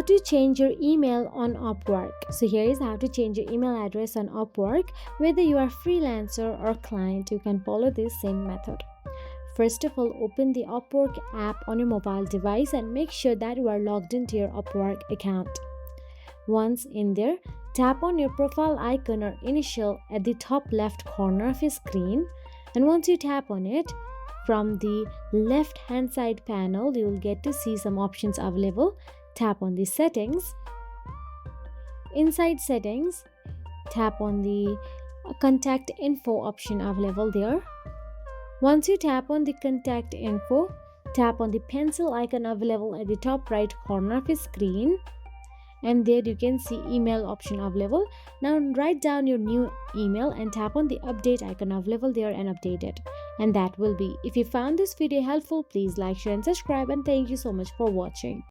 to change your email on UpWork. So here is how to change your email address on UpWork. Whether you are freelancer or client, you can follow this same method. First of all, open the UpWork app on your mobile device and make sure that you are logged into your UpWork account. Once in there, tap on your profile icon or initial at the top left corner of your screen, and once you tap on it, from the left hand side panel you will get to see some options available. Tap on the settings. Inside settings, tap on the contact info option available there. Once you tap on the contact info, tap on the pencil icon available at the top right corner of your screen, and there you can see email option available. Now write down your new email and tap on the update icon available there and update it. And that will be. If you found this video helpful, please like, share and subscribe, and thank you so much for watching.